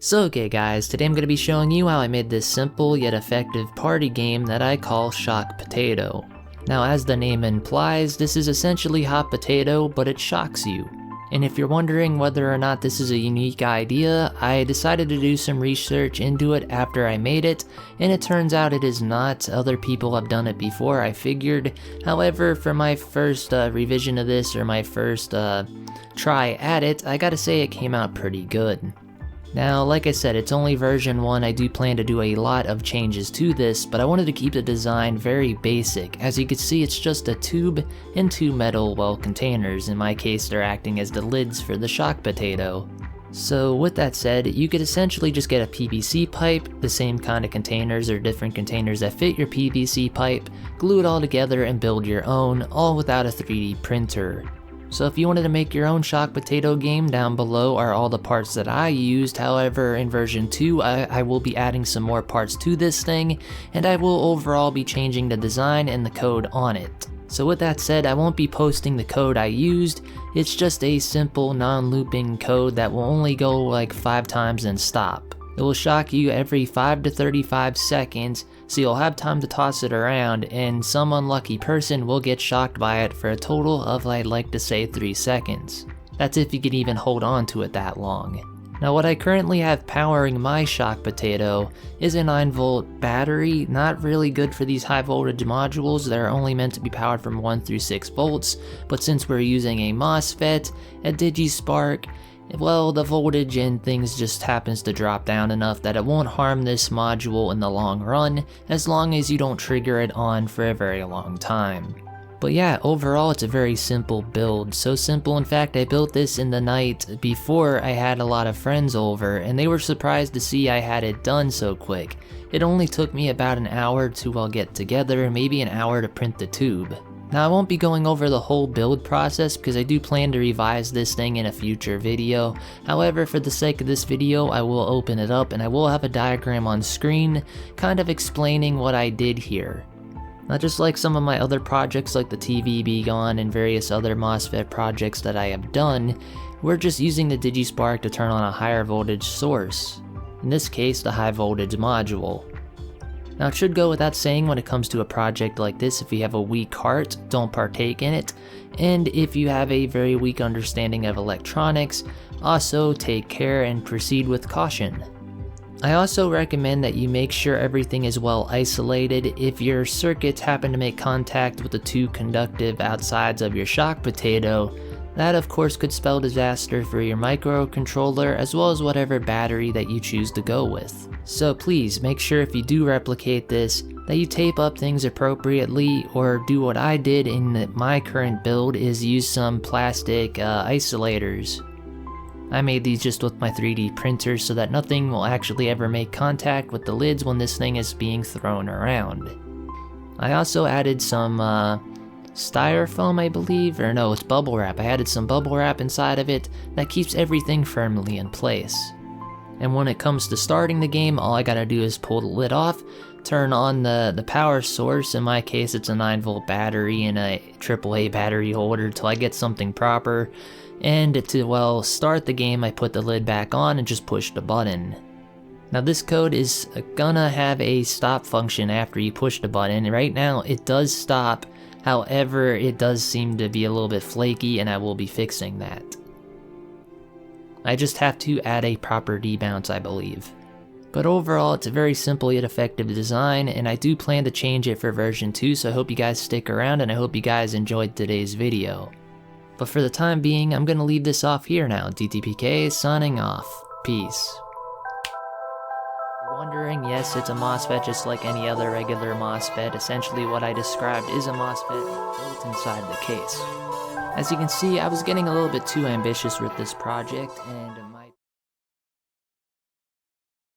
So okay guys, today I'm going to be showing you how I made this simple yet effective party game that I call Shock Potato. Now as the name implies, this is essentially hot potato, but it shocks you. And if you're wondering whether or not this is a unique idea, I decided to do some research into it after I made it, and it turns out it is not. Other people have done it before, I figured. However, for my first revision of this, or my first try at it, I gotta say it came out pretty good. Now, like I said, it's only version 1, I do plan to do a lot of changes to this, but I wanted to keep the design very basic. As you can see, it's just a tube and two metal, containers. In my case, they're acting as the lids for the shock potato. So with that said, you could essentially just get a PVC pipe, the same kind of containers or different containers that fit your PVC pipe, glue it all together and build your own, all without a 3D printer. So if you wanted to make your own shock potato game, down below are all the parts that I used. However, in version 2, I will be adding some more parts to this thing, and I will overall be changing the design and the code on it. So with that said, I won't be posting the code I used. It's just a simple non-looping code that will only go like 5 times and stop. It will shock you every 5 to 35 seconds, so you'll have time to toss it around, and some unlucky person will get shocked by it for a total of, I'd like to say, 3 seconds. That's if you can even hold on to it that long. Now what I currently have powering my shock potato is a 9-volt battery, not really good for these high voltage modules. They're only meant to be powered from 1 through 6 volts, but since we're using a mosfet, a digispark, well, the voltage and things just happens to drop down enough that it won't harm this module in the long run, as long as you don't trigger it on for a very long time. But yeah, overall it's a very simple build. So simple, in fact, I built this in the night before I had a lot of friends over, and they were surprised to see I had it done so quick. It only took me about an hour to get together, maybe an hour to print the tube. Now I won't be going over the whole build process because I do plan to revise this thing in a future video. However, for the sake of this video, I will open it up and I will have a diagram on screen kind of explaining what I did here. Not just like some of my other projects like the TV Be Gone and various other MOSFET projects that I have done, we're just using the digispark to turn on a higher voltage source. In this case, the high voltage module. Now it should go without saying when it comes to a project like this, if you have a weak heart, don't partake in it, and if you have a very weak understanding of electronics, also take care and proceed with caution. I also recommend that you make sure everything is well isolated. If your circuits happen to make contact with the two conductive outsides of your shock potato, that of course could spell disaster for your microcontroller as well as whatever battery that you choose to go with. So please make sure if you do replicate this that you tape up things appropriately, or do what I did in my current build, is use some plastic isolators. I made these just with my 3D printer so that nothing will actually ever make contact with the lids when this thing is being thrown around. I also added some styrofoam, I believe, or no, it's bubble wrap. I added some bubble wrap inside of it that keeps everything firmly in place. And when it comes to starting the game, all I gotta do is pull the lid off, turn on the power source. In my case, it's a 9-volt battery and a AAA battery holder till I get something proper. And to, start the game, I put the lid back on and just push the button. Now this code is gonna have a stop function after you push the button. Right now, it does stop. However, it does seem to be a little bit flaky, and I will be fixing that. I just have to add a proper debounce, I believe. But overall, it's a very simple yet effective design, and I do plan to change it for version 2, so I hope you guys stick around, and I hope you guys enjoyed today's video. But for the time being, I'm going to leave this off here now. DTPK signing off. Peace. You're wondering, yes, it's a MOSFET just like any other regular MOSFET. Essentially what I described is a MOSFET built inside the case. As you can see, I was getting a little bit too ambitious with this project, and